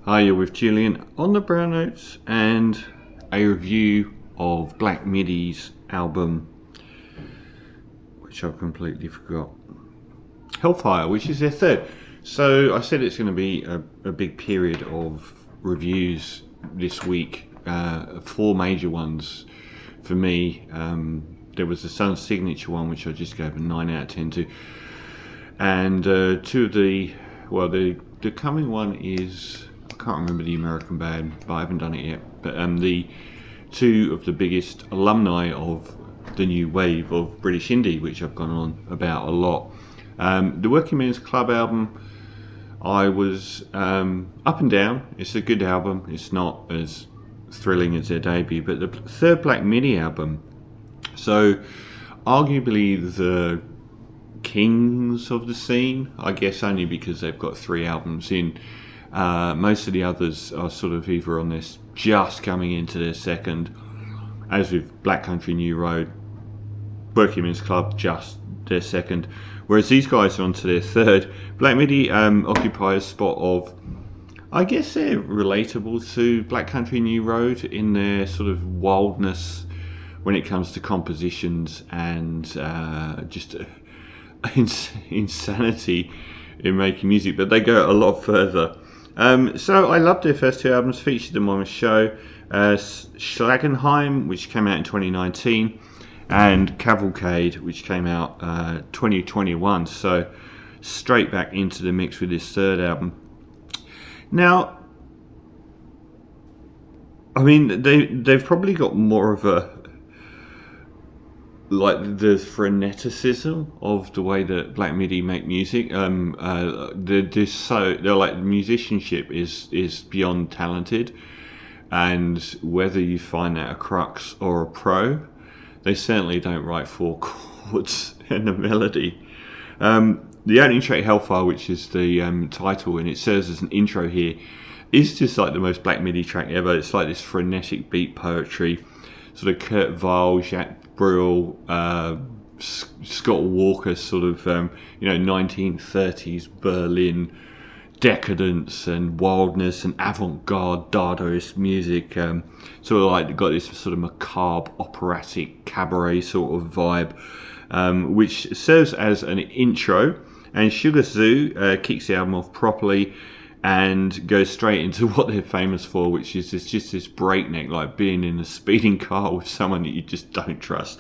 Hi, you're with Julian on the Brown Notes and a review of Black Midi's album, which I completely forgot. Hellfire, which is their third. So I said it's going to be a big period of reviews this week. 4 major ones for me. There was the Sun's Signature one, which I just gave a 9 out of 10 to. And 2 of the coming one is, I can't remember the American band, but I haven't done it yet. But the 2 of the biggest alumni of the new wave of British indie, which I've gone on about a lot. The Working Men's Club album, I was up and down. It's a good album. It's not as thrilling as their debut, but the third Black Midi album, so arguably the kings of the scene, I guess, only because they've got 3 albums in. Most of the others are sort of either on this, just coming into their second, as with Black Country New Road, Working Men's Club, just their second, whereas these guys are on to their third. Black Midi occupy a spot of, I guess they're relatable to Black Country New Road in their sort of wildness when it comes to compositions and just insanity in making music, but they go a lot further. So I loved their first 2 albums, featured them on the show. Schlagenheim, which came out in 2019, and Cavalcade, which came out 2021. So straight back into the mix with this third album. Now, I mean, they've probably got more of a, like, the freneticism of the way that Black Midi make music. They're like, musicianship is beyond talented, and whether you find that a crux or a pro, they certainly don't write 4 chords and a melody. The opening track, Hellfire, which is the title, and it serves as an intro here, is just like the most Black Midi track ever. It's like this frenetic beat poetry, sort of Kurt Weill, Jacques Brel, Scott Walker, sort of 1930s Berlin decadence and wildness and avant-garde Dadaist music. Sort of like got this sort of macabre operatic cabaret sort of vibe, which serves as an intro. And Sugar Zoo kicks the album off properly and goes straight into what they're famous for, which is just this breakneck, like being in a speeding car with someone that you just don't trust.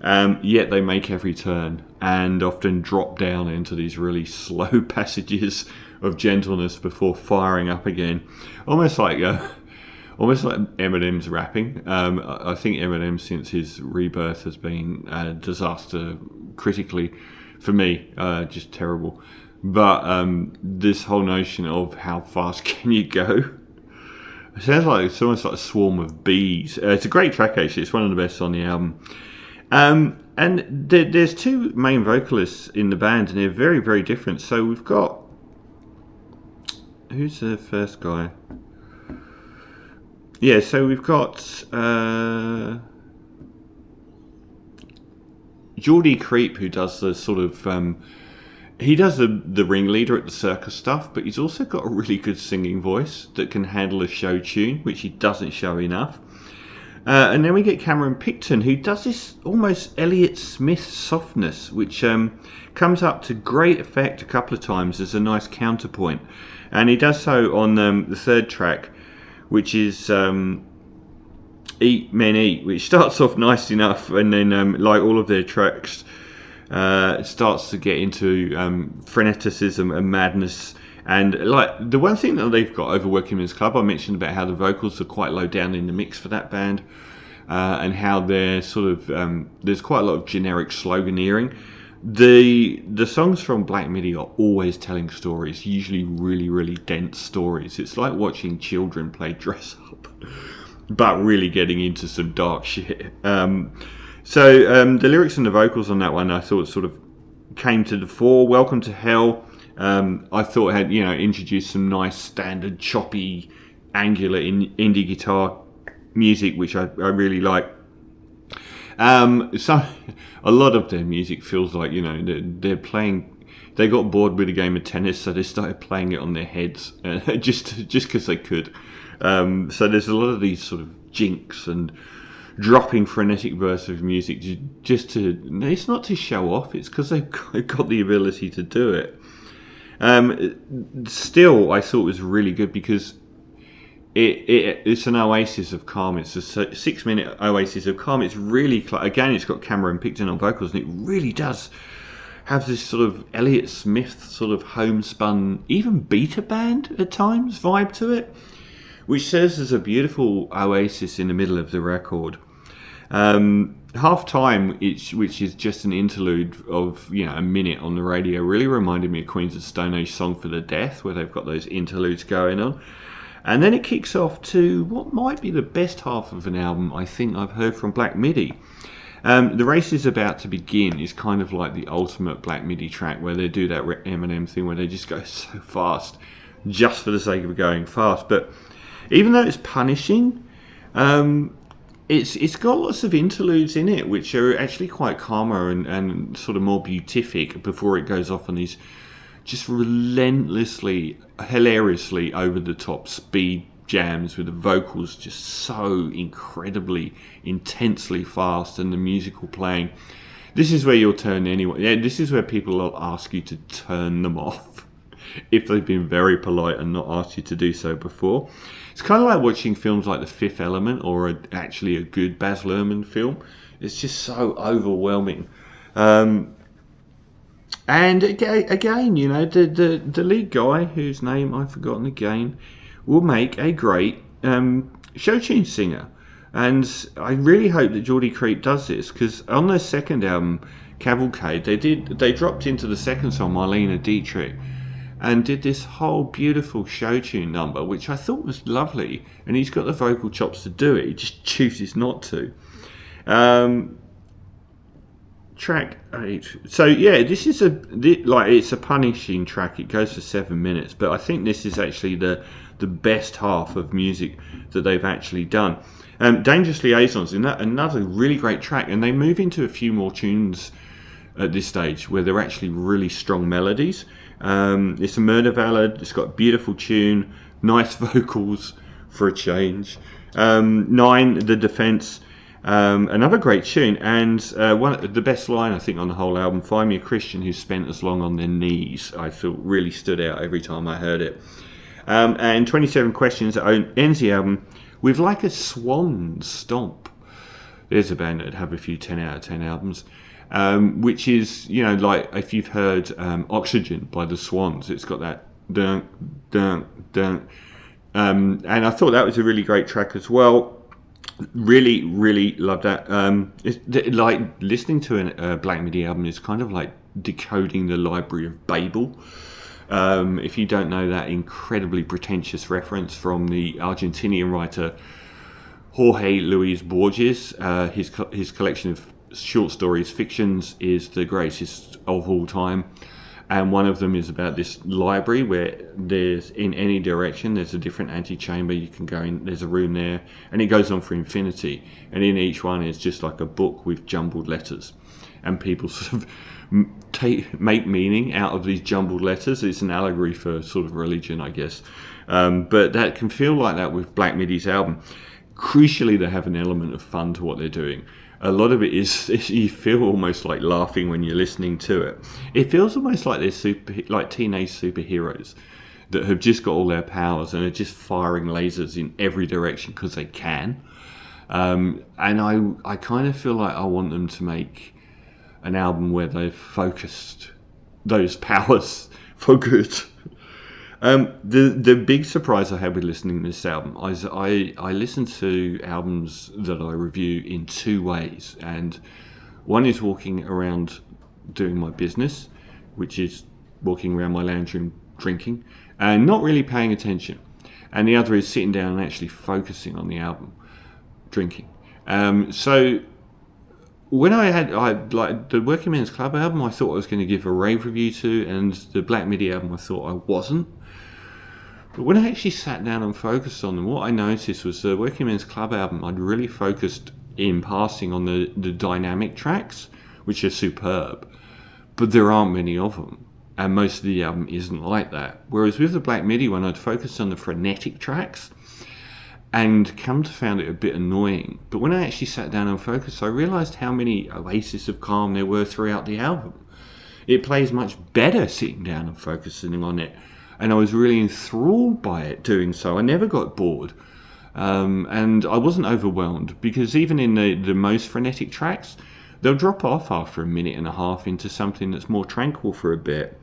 Yet they make every turn and often drop down into these really slow passages of gentleness before firing up again, almost like Eminem's rapping. I think Eminem, since his rebirth, has been a disaster critically. For me, just terrible. But this whole notion of how fast can you go? It sounds like it's almost like a swarm of bees. It's a great track, actually. It's one of the best on the album. And there's 2 main vocalists in the band, and they're very, very different. So we've got... Who's the first guy? Yeah, so we've got... Geordie Creep, who does the sort of... he does the ringleader at the circus stuff, but he's also got a really good singing voice that can handle a show tune, which he doesn't show enough. And then we get Cameron Picton, who does this almost Elliott Smith softness, which comes up to great effect a couple of times as a nice counterpoint. And he does so on the third track, which is... Eat Men Eat, which starts off nice enough, and then like all of their tracks, it starts to get into freneticism and madness. And like the one thing that they've got over Working Men's Club, I mentioned about how the vocals are quite low down in the mix for that band, and how they're sort of there's quite a lot of generic sloganeering. The songs from Black Midi are always telling stories, usually really, really dense stories. It's like watching children play dress up, but really getting into some dark shit. So the lyrics and the vocals on that one, I thought, sort of came to the fore. Welcome to Hell, I thought had introduced some nice standard choppy, angular indie guitar music, which I really like. So a lot of their music feels like they're playing they got bored with a game of tennis, so they started playing it on their heads, just because they could. So there's a lot of these sort of jinks and dropping frenetic bursts of music, just to, it's not to show off, it's because they've got the ability to do it. Still, I thought it was really good because it's an oasis of calm. It's a 6-minute oasis of calm. It's really, again, it's got Cameron Picton on vocals, and it really does have this sort of Elliott Smith sort of homespun, even beta band at times vibe to it, which serves as a beautiful oasis in the middle of the record. Half Time, which is just an interlude of a minute on the radio, really reminded me of Queens of Stone Age Song for the Death, where they've got those interludes going on. And then it kicks off to what might be the best half of an album I think I've heard from Black Midi. The Race Is About to Begin is kind of like the ultimate Black Midi track, where they do that Eminem thing where they just go so fast just for the sake of going fast. But even though it's punishing, it's got lots of interludes in it which are actually quite calmer and sort of more beatific before it goes off on these just relentlessly, hilariously over-the-top speed jams with the vocals just so incredibly, intensely fast and the musical playing. This is where you'll turn anyway. Yeah, this is where people will ask you to turn them off if they've been very polite and not asked you to do so before. It's kind of like watching films like The Fifth Element or actually a good Baz Luhrmann film. It's just so overwhelming. And again, the lead guy, whose name I've forgotten again, will make a great show tune singer. And I really hope that Geordie Creep does this, because on their second album, Cavalcade, they dropped into the second song, Marlena Dietrich, and did this whole beautiful show tune number, which I thought was lovely. And he's got the vocal chops to do it, he just chooses not to. Track 8. So yeah, this is it's a punishing track. It goes for 7 minutes, but I think this is actually the best half of music that they've actually done. Dangerous Liaisons, another really great track, and they move into a few more tunes at this stage where they're actually really strong melodies. It's a murder ballad. It's got a beautiful tune, nice vocals for a change. 9, The Defense. Another great tune, and the best line I think on the whole album, Find Me a Christian Who Spent As Long on Their Knees, I thought really stood out every time I heard it. And 27 Questions ends the album with Like a Swan Stomp. There's a band that would have a few 10 out of 10 albums, which is, like if you've heard Oxygen by the Swans, it's got that dun dun dun, and I thought that was a really great track as well. Really, really love that. It's like listening to a Black Midi album is kind of like decoding the Library of Babel. If you don't know that incredibly pretentious reference from the Argentinian writer Jorge Luis Borges, his collection of short stories, fictions, is the greatest of all time. And one of them is about this library where there's, in any direction, there's a different antechamber you can go in. There's a room there, and it goes on for infinity. And in each one is just like a book with jumbled letters. And people sort of make meaning out of these jumbled letters. It's an allegory for sort of religion, I guess. But that can feel like that with Black Midi's album. Crucially, they have an element of fun to what they're doing. A lot of it is you feel almost like laughing when you're listening to it. It feels almost like they're like teenage superheroes that have just got all their powers and are just firing lasers in every direction because they can. And I kind of feel like I want them to make an album where they've focused those powers for good. The big surprise I had with listening to this album is I listen to albums that I review in two ways, and one is walking around doing my business, which is walking around my lounge room drinking and not really paying attention, and the other is sitting down and actually focusing on the album, drinking. So when I like the Working Men's Club album, I thought I was going to give a rave review to, and the Black Midi album I thought I wasn't. But when I actually sat down and focused on them, what I noticed was the Working Men's Club album, I'd really focused in passing on the dynamic tracks, which are superb, but there aren't many of them. and most of the album isn't like that. Whereas with the Black Midi one, I'd focused on the frenetic tracks and come to find it a bit annoying. But when I actually sat down and focused, I realised how many oases of calm there were throughout the album. It plays much better sitting down and focusing on it, and I was really enthralled by it doing so. I never got bored, and I wasn't overwhelmed, because even in the most frenetic tracks, they'll drop off after a minute and a half into something that's more tranquil for a bit.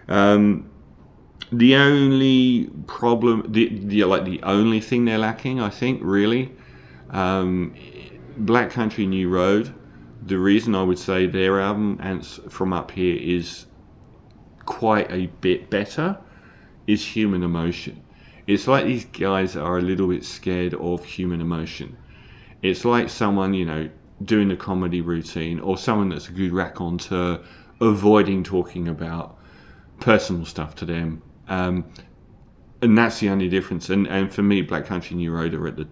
The only problem, the only thing they're lacking, I think, really, Black Country New Road. The reason I would say their album, Ants From Up Here, is quite a bit better is human emotion. It's like these guys are a little bit scared of human emotion. It's like someone, you know, doing a comedy routine, or someone that's a good raconteur avoiding talking about personal stuff to them. And that's the only difference. And for me, Black Country New Road are at the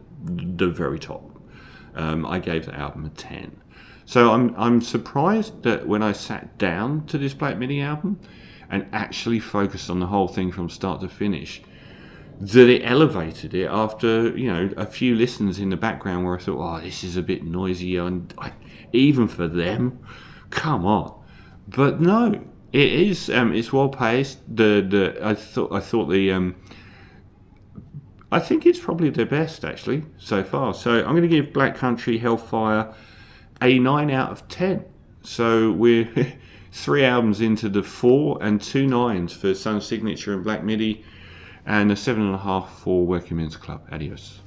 very top. I gave the album a 10. So I'm surprised that when I sat down to this Black Midi album and actually focused on the whole thing from start to finish, that it elevated it after, you know, a few listens in the background where I thought, oh, this is a bit noisy, and even for them, come on. But no, it is. It's well paced. I think it's probably their best actually so far. So I'm going to give Black Country Hellfire a 9 out of 10. So we're 3 albums into the 4 and 2 9s for Sun Signature and Black Midi, and a 7.5 for Working Men's Club. Adios.